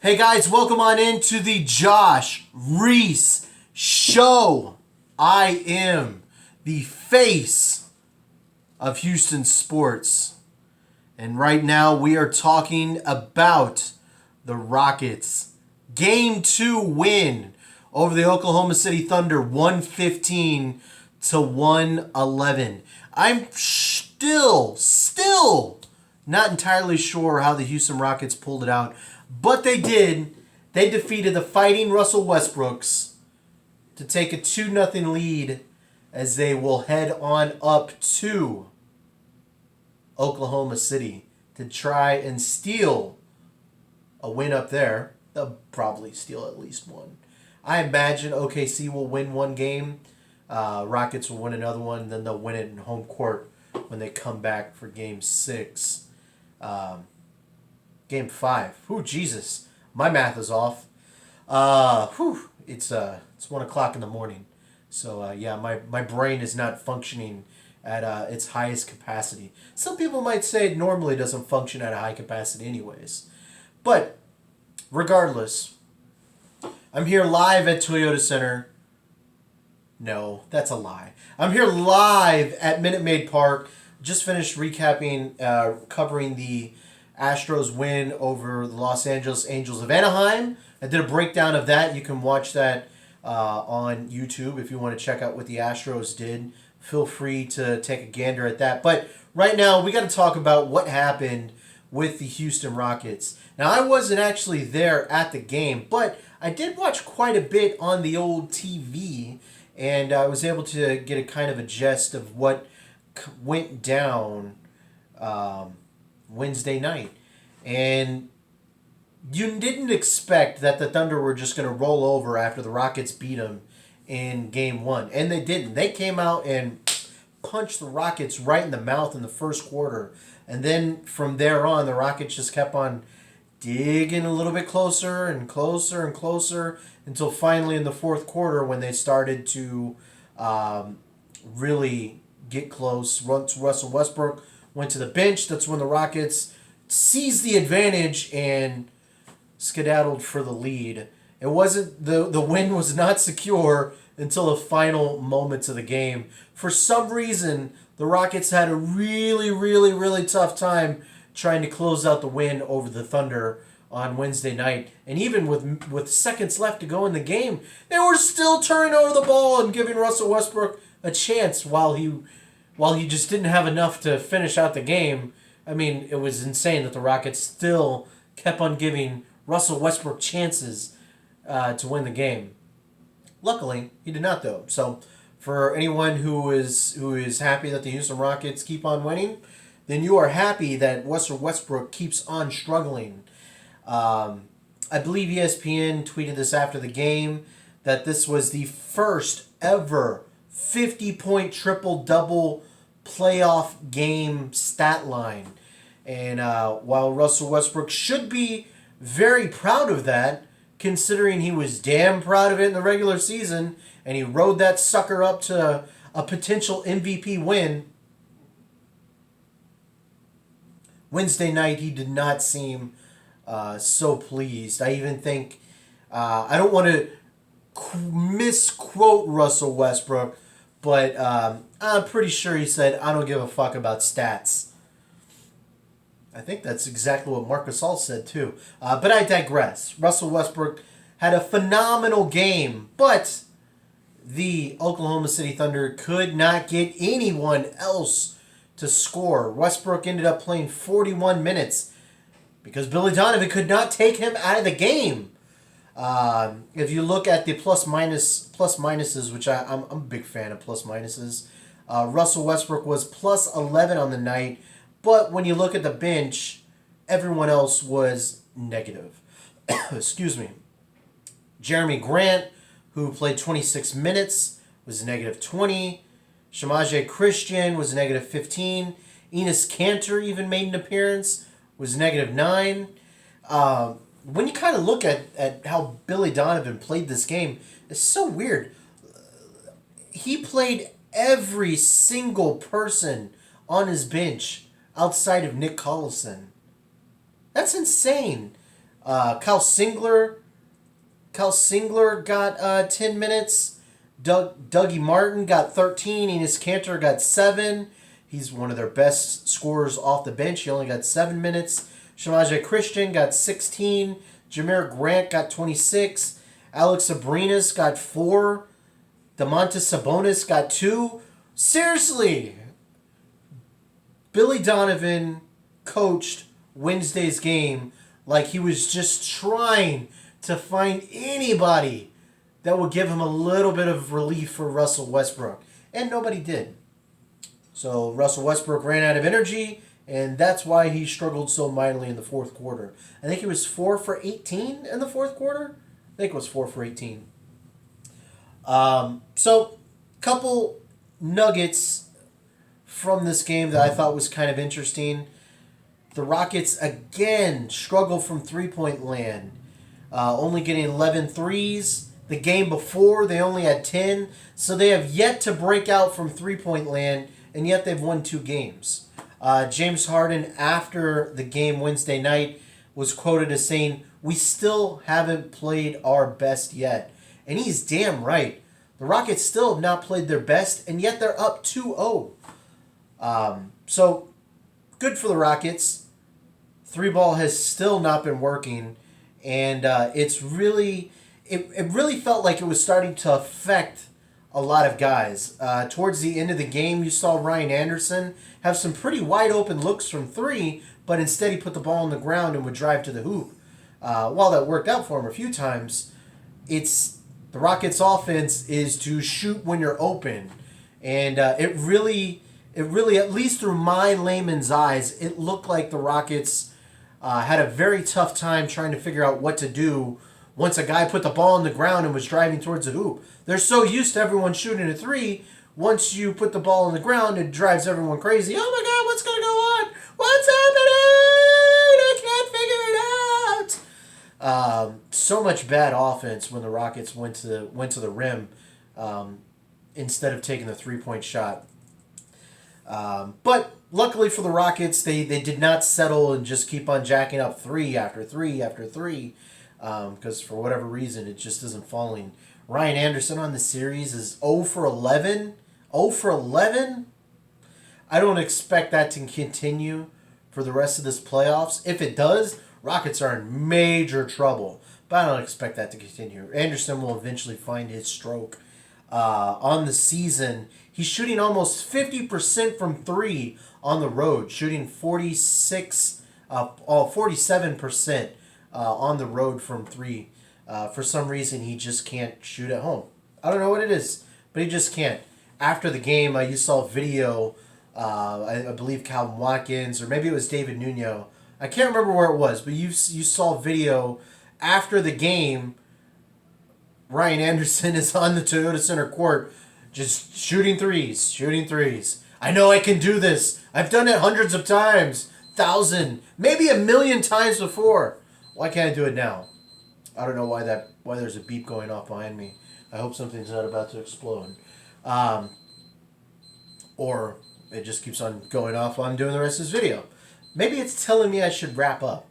Hey guys, welcome on into the Josh Reese Show. I am the face of Houston sports. And right now we are talking about the Rockets. Game 2 win over the Oklahoma City Thunder 115 to 111. I'm still not entirely sure how the Houston Rockets pulled it out, but they did. They defeated the Fighting Russell Westbrooks to take a 2-0 lead as they will head on up to Oklahoma City to try and steal a win up there. They'll probably steal at least one. I imagine OKC will win one game. Rockets will win another one, then they'll win it in home court when they come back for Game 6. Game 5. Ooh, Jesus. My math is off. It's 1 o'clock in the morning. So, my brain is not functioning at its highest capacity. Some people might say it normally doesn't function at a high capacity anyways. But, regardless, I'm here live at Toyota Center. No, that's a lie. I'm here live at Minute Maid Park. Just finished recapping, covering the Astros win over the Los Angeles Angels of Anaheim. I did a breakdown of that. You can watch that on YouTube if you want to check out what the Astros did. Feel free to take a gander at that. But right now, we got to talk about what happened with the Houston Rockets. Now, I wasn't actually there at the game, but I did watch quite a bit on the old TV, and I was able to get a kind of a gist of what went down Wednesday night. And you didn't expect that the Thunder were just going to roll over after the Rockets beat them in Game 1. And they didn't. They came out and punched the Rockets right in the mouth in the first quarter. And then from there on, the Rockets just kept on digging a little bit closer and closer and closer until finally in the fourth quarter when they started to really get close. Russell Westbrook went to the bench. That's when the Rockets seized the advantage and skedaddled for the lead. It wasn't the win was not secure until the final moments of the game. For some reason, the Rockets had a really tough time trying to close out the win over the Thunder on Wednesday night. And even with seconds left to go in the game, they were still turning over the ball and giving Russell Westbrook a chance while he just didn't have enough to finish out the game. I mean, it was insane that the Rockets still kept on giving Russell Westbrook chances to win the game. Luckily, he did not, though. So, for anyone who is happy that the Houston Rockets keep on winning, then you are happy that Russell Westbrook keeps on struggling. I believe ESPN tweeted this after the game, that this was the first ever 50-point triple-double playoff game stat line. And while Russell Westbrook should be very proud of that, considering he was damn proud of it in the regular season, and he rode that sucker up to a potential MVP win, Wednesday night he did not seem so pleased. I even think, I don't want to misquote Russell Westbrook, but I'm pretty sure he said, "I don't give a fuck about stats." I think that's exactly what Marc Gasol said too. But I digress. Russell Westbrook had a phenomenal game, but the Oklahoma City Thunder could not get anyone else to score. Westbrook ended up playing 41 minutes because Billy Donovan could not take him out of the game. If you look at the plus minuses, which I'm a big fan of plus minuses, Russell Westbrook was plus 11 on the night, but when you look at the bench, everyone else was negative. Excuse me. Jeremy Grant, who played 26 minutes, was negative 20. Shamaje Christian was negative 15. Enes Kanter even made an appearance, was negative 9. When you kind of look at how Billy Donovan played this game, it's so weird. He played every single person on his bench outside of Nick Collison. That's insane. Kyle Singler got 10 minutes. Dougie Martin got 13. Enes Kanter got 7. He's one of their best scorers off the bench. He only got 7 minutes. Shamaje Christian got 16. Jameer Grant got 26. Alex Abrinas got 4. Domantas Sabonis got 2. Seriously, Billy Donovan coached Wednesday's game like he was just trying to find anybody that would give him a little bit of relief for Russell Westbrook. And nobody did. So Russell Westbrook ran out of energy, and that's why he struggled so mightily in the fourth quarter. I think he was 4 for 18 in the fourth quarter. I think it was 4 for 18. So, couple nuggets from this game that I thought was kind of interesting. The Rockets again struggle from three-point land, only getting 11 threes. The game before, they only had 10. So they have yet to break out from three-point land, and yet they've won 2 games. James Harden, after the game Wednesday night, was quoted as saying, "We still haven't played our best yet." And he's damn right. The Rockets still have not played their best, and yet they're up 2-0. So, good for the Rockets. 3-ball has still not been working, and it's really... It really felt like it was starting to affect a lot of guys. Towards the end of the game, you saw Ryan Anderson have some pretty wide open looks from 3, but instead he put the ball on the ground and would drive to the hoop. While that worked out for him a few times, the Rockets' offense is to shoot when you're open. And it really, at least through my layman's eyes, it looked like the Rockets had a very tough time trying to figure out what to do once a guy put the ball on the ground and was driving towards the hoop. They're so used to everyone shooting a 3. Once you put the ball on the ground, it drives everyone crazy. Oh my God, what's going to go on? What's happening? I can't figure it out. So much bad offense when the Rockets went to the rim instead of taking the 3-point shot. But luckily for the Rockets, they did not settle and just keep on jacking up 3 after 3 after 3. Because for whatever reason, it just isn't falling. Ryan Anderson on the series is 0 for 11. 0 for 11? I don't expect that to continue for the rest of this playoffs. If it does, Rockets are in major trouble. But I don't expect that to continue. Anderson will eventually find his stroke. On the season, he's shooting almost 50% from 3 on the road. Shooting 47%. On the road from 3. For some reason, he just can't shoot at home. I don't know what it is, but he just can't. After the game, you saw a video, I believe Calvin Watkins, or maybe it was David Nuno. I can't remember where it was, but you saw a video after the game. Ryan Anderson is on the Toyota Center court just shooting threes. I know I can do this. I've done it hundreds of times, 1,000, maybe 1,000,000 times before. Why can't I do it now? I don't know why there's a beep going off behind me. I hope something's not about to explode. Or it just keeps on going off while I'm doing the rest of this video. Maybe it's telling me I should wrap up.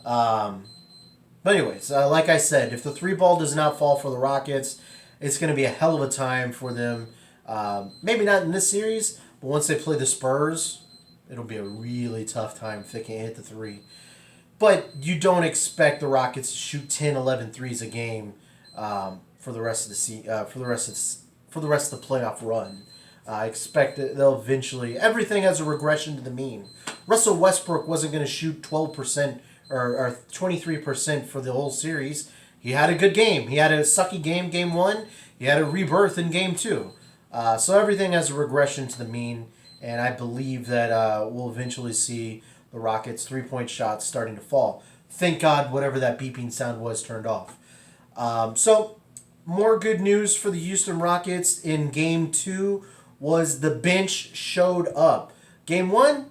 But anyways, like I said, if the 3-ball does not fall for the Rockets, it's going to be a hell of a time for them. Maybe not in this series, but once they play the Spurs, it'll be a really tough time if they can't hit the 3. But you don't expect the Rockets to shoot 10, 11 threes a game for the rest of the playoff run. I expect that they'll eventually. Everything has a regression to the mean. Russell Westbrook wasn't going to shoot 12% or 23% for the whole series. He had a good game. He had a sucky game 1. He had a rebirth in game 2. So everything has a regression to the mean, and I believe that we'll eventually see the Rockets' 3-point shots starting to fall. Thank God whatever that beeping sound was turned off. So, more good news for the Houston Rockets in Game 2 was the bench showed up. Game 1,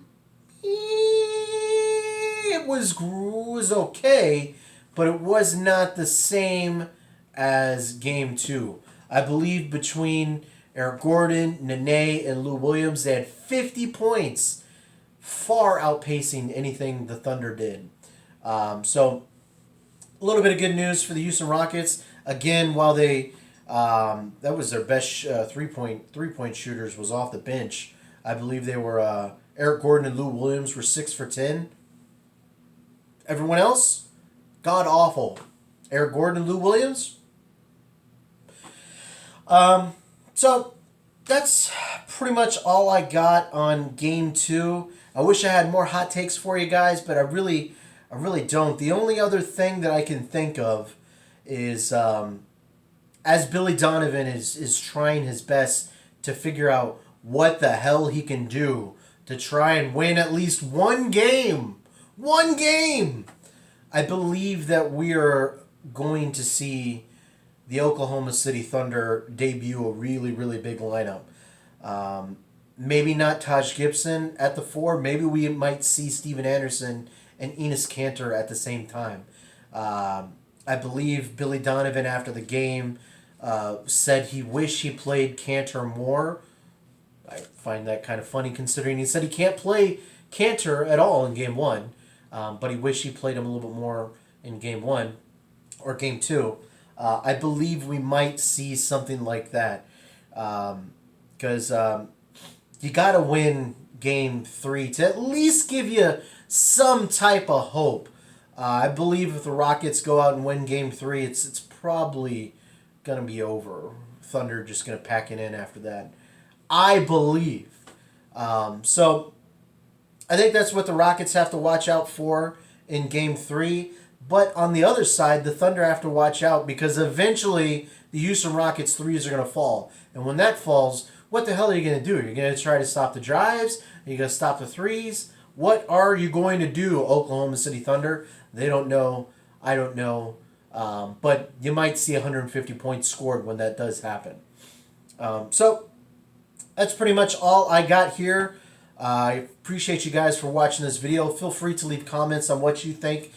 it was okay, but it was not the same as Game 2. I believe between Eric Gordon, Nene, and Lou Williams, they had 50 points, far outpacing anything the Thunder did. So A little bit of good news for the Houston Rockets. Again, while they that was their best three point shooters was off the bench. I believe they were Eric Gordon and Lou Williams were 6 for 10. Everyone else, god awful. Eric Gordon and Lou Williams. So that's pretty much all I got on game 2. I wish I had more hot takes for you guys, but I really don't. The only other thing that I can think of is as Billy Donovan is trying his best to figure out what the hell he can do to try and win at least one game. One game! I believe that we are going to see the Oklahoma City Thunder debut a really, really big lineup. Maybe not Taj Gibson at the 4. Maybe we might see Steven Anderson and Enes Kanter at the same time. I believe Billy Donovan after the game said he wished he played Kanter more. I find that kind of funny considering he said he can't play Kanter at all in game 1, but he wished he played him a little bit more in game 1 or game 2. I believe we might see something like that because you got to win game 3 to at least give you some type of hope. I believe if the Rockets go out and win game 3, it's probably going to be over. Thunder just going to pack it in after that. I believe. So I think that's what the Rockets have to watch out for in game 3. But on the other side, the Thunder have to watch out because eventually the Houston Rockets threes are going to fall. And when that falls, what the hell are you going to do? You're going to try to stop the drives? Are you going to stop the threes? What are you going to do, Oklahoma City Thunder? They don't know. I don't know. But you might see 150 points scored when that does happen. So that's pretty much all I got here. I appreciate you guys for watching this video. Feel free to leave comments on what you think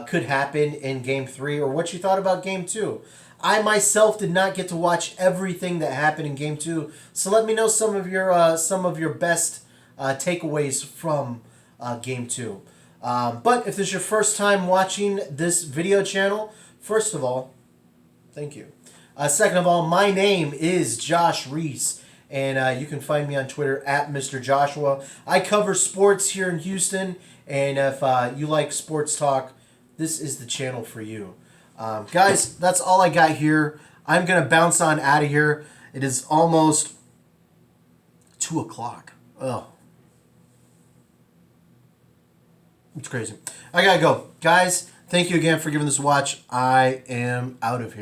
could happen in Game 3 or what you thought about Game 2. I myself did not get to watch everything that happened in Game 2, so let me know some of your best takeaways from Game 2. But if this is your first time watching this video channel, first of all, thank you. Second of all, my name is Josh Reese, and you can find me on Twitter at Mr. Joshua. I cover sports here in Houston, and if you like sports talk, this is the channel for you. Guys, that's all I got here. I'm going to bounce on out of here. It is almost 2 o'clock. Oh. It's crazy. I got to go. Guys, thank you again for giving this a watch. I am out of here.